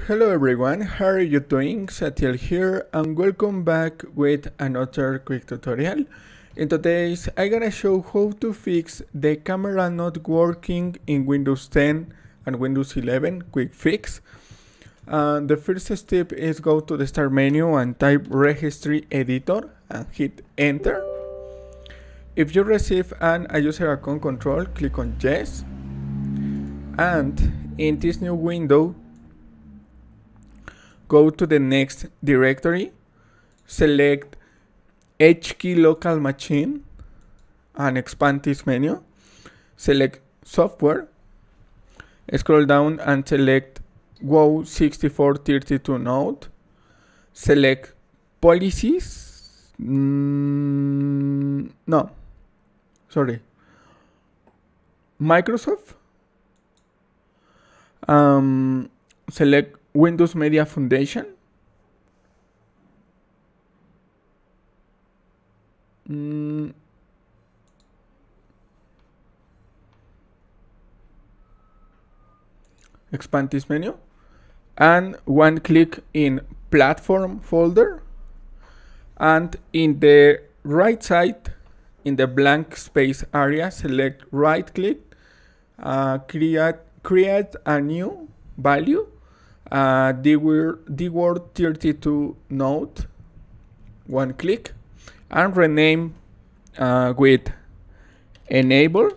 Hello everyone, how are you doing? Satiel here and welcome back with another quick tutorial. In today's I'm gonna show how to fix the camera not working in Windows 10 and Windows 11 quick fix. The first step is go to the start menu and type registry editor and hit enter. If you receive an user account control, click on yes, and in this new window go to the next directory, select HKey local machine and expand this menu, select software, scroll down and select ᴡɪᴛӷ6432 node, select policies, Microsoft, select Windows Media Foundation, expand this menu, and one click in platform folder, and in the right side in the blank space area select right click, create a new value, dword32 node, one click, and rename with enable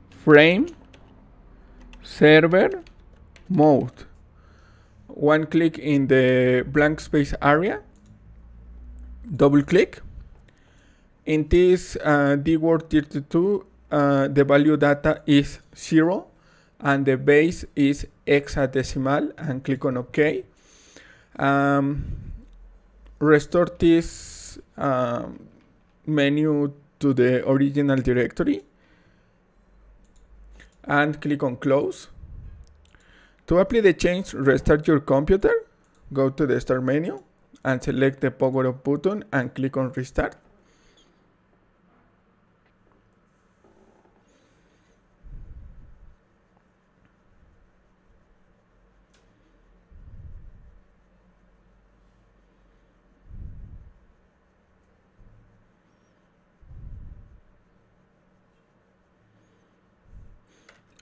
frame server mode, one click in the blank space area, double click. In this dword32 the value data is 0 and the base is hexadecimal, and click on OK. Restore this menu to the original directory and click on close. To apply the change, restart your computer, go to the start menu and select the power off button and click on restart.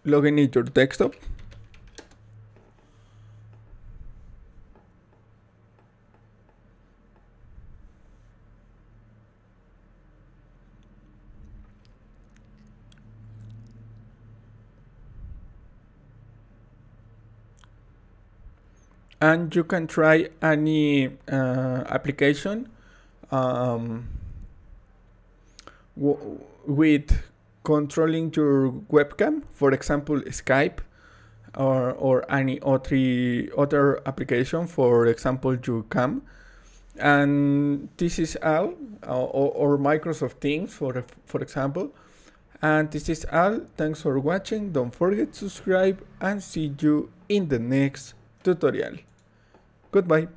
Log in your desktop. And you can try any application with controlling your webcam, for example Skype, or any other application, for example your cam. And this is all, or Microsoft Teams for example. And this is all. Thanks for watching. Don't forget to subscribe and see you in the next tutorial. Goodbye.